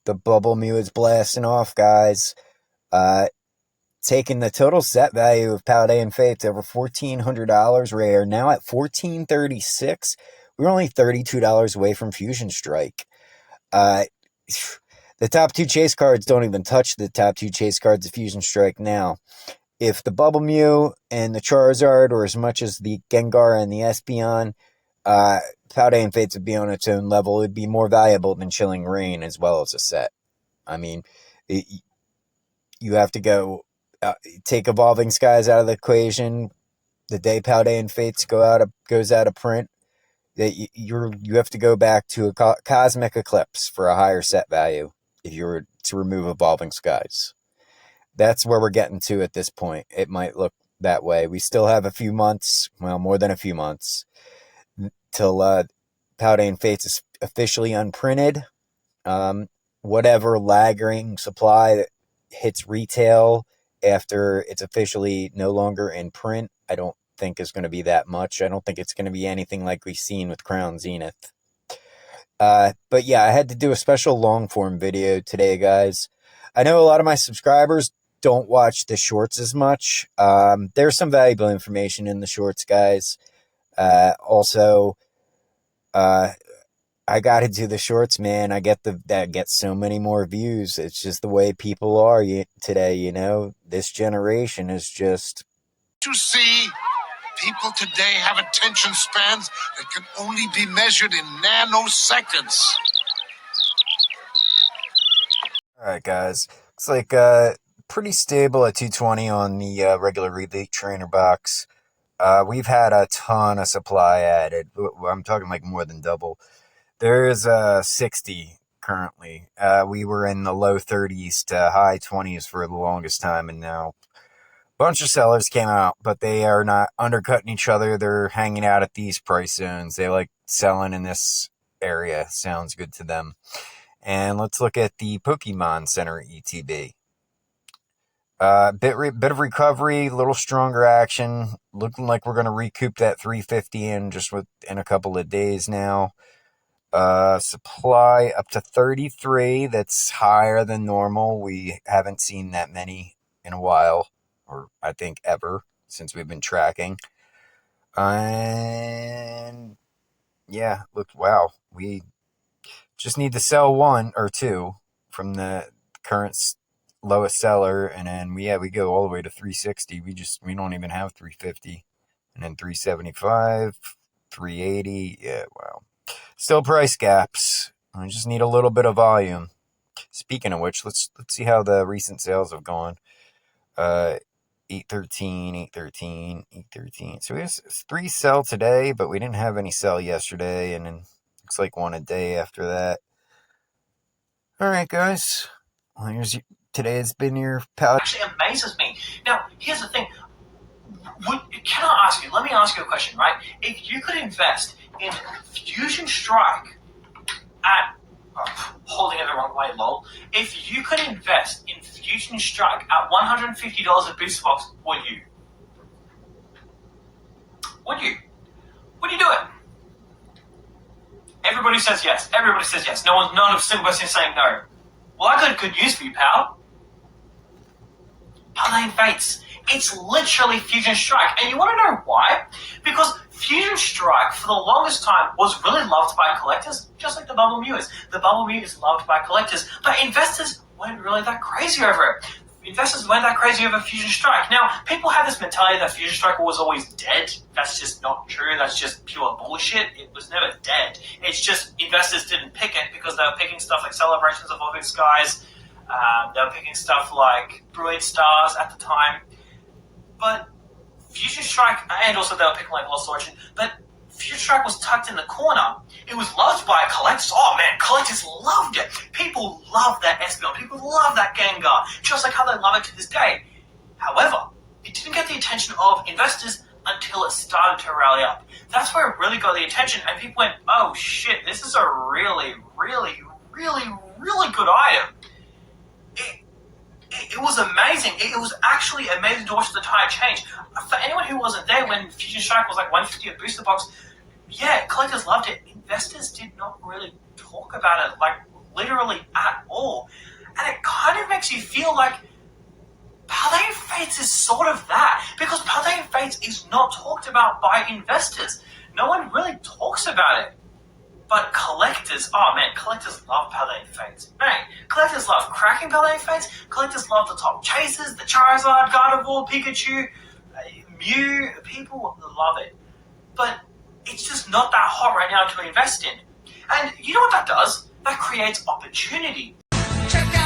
the Bubble Mew is blasting off, guys. Taking the total set value of Paldean Fates over $1,400 rare, now at $1,436. We're only $32 away from Fusion Strike. The top two chase cards don't even touch the top two chase cards of Fusion Strike now. If the Bubble Mew and the Charizard, or as much as the Gengar and the Espeon, Paldean Fates would be on its own level. It would be more valuable than Chilling Reign as well as a set. I mean, you have to go take Evolving Skies out of the equation. The day Paldean Fates goes out of print, that you have to go back to a Cosmic Eclipse for a higher set value if you were to remove Evolving Skies. That's where we're getting to at this point. It might look that way. We still have a few months, well, more than a few months, till Paldean Fates is officially unprinted. Whatever lagging supply that hits retail after it's officially no longer in print, I don't think is going to be that much. I don't think it's going to be anything like we've seen with Crown Zenith. But yeah, I had to do a special long form video today, guys. I know a lot of my subscribers don't watch the shorts as much. There's some valuable information in the shorts, guys. Also, I got to do the shorts, man. That gets so many more views. It's just the way people are today, you know. This generation is just... To see, people today have attention spans that can only be measured in nanoseconds. All right, guys. It's like pretty stable at 220 on the regular Elite Trainer box. We've had a ton of supply added. I'm talking like more than double. There's 60 currently. We were in the low 30s to high 20s for the longest time, and now a bunch of sellers came out, but they are not undercutting each other. They're hanging out at these price zones. They like selling in this area. Sounds good to them. And let's look at the Pokemon Center ETB. Bit of recovery, a little stronger action. Looking like we're going to recoup that 350 in a couple of days now. Supply up to 33. That's higher than normal. We haven't seen that many in a while, or I think ever, since we've been tracking. And yeah, look, wow. We just need to sell one or two from the current lowest seller, and then we go all the way to 360. We don't even have 350, and then 375, 380. Yeah, wow. Still price gaps. I just need a little bit of volume. Speaking of which, let's see how the recent sales have gone. 813, 813, 813. So we have 3 sell today, but we didn't have any sell yesterday, and then looks like one a day after that. All right, guys. Well, today has been your pal. Actually amazes me. Now, here's the thing. Let me ask you a question, right? If you could invest in Fusion Strike at, holding it the wrong way, lol. If you could invest in Fusion Strike at $150 a booster box, would you? Would you? Would you do it? Everybody says yes. Everybody says yes. None of single person is saying no. Well, I got good news for you, pal. Paldean Fates. It's literally Fusion Strike. And you want to know why? Because Fusion Strike, for the longest time, was really loved by collectors, just like the Bubble Mew is. The Bubble Mew is loved by collectors, but investors weren't really that crazy over it. Investors weren't that crazy over Fusion Strike. Now, people have this mentality that Fusion Strike was always dead. That's just not true. That's just pure bullshit. It was never dead. It's just investors didn't pick it because they were picking stuff like Celebrations of Evolving Skies. They were picking stuff like Brilliant Stars at the time. But Fusion Strike, and also they were picking like Lost Origin, but Fusion Strike was tucked in the corner. It was loved by collectors. Oh man, collectors loved it. People love that Espeon. People love that Gengar, just like how they love it to this day. However, it didn't get the attention of investors until it started to rally up. That's where it really got the attention, and people went, oh shit, this is a really, really, really, really good item. It was amazing. It was actually amazing to watch the tide change. For anyone who wasn't there when Fusion Strike was like $150 a booster box, yeah, collectors loved it. Investors did not really talk about it, like literally at all. all. And it kind of makes you feel like Paldean Fates is sort of that, because Paldean Fates is not talked about by investors. No one really talks about it. But collectors, oh man, collectors love Paldean Fates. Man, collectors love cracking Paldean Fates. Collectors love the top chasers, the Charizard, Gardevoir, Pikachu, Mew. People love it. But it's just not that hot right now to invest in. And you know what that does? That creates opportunity. Check out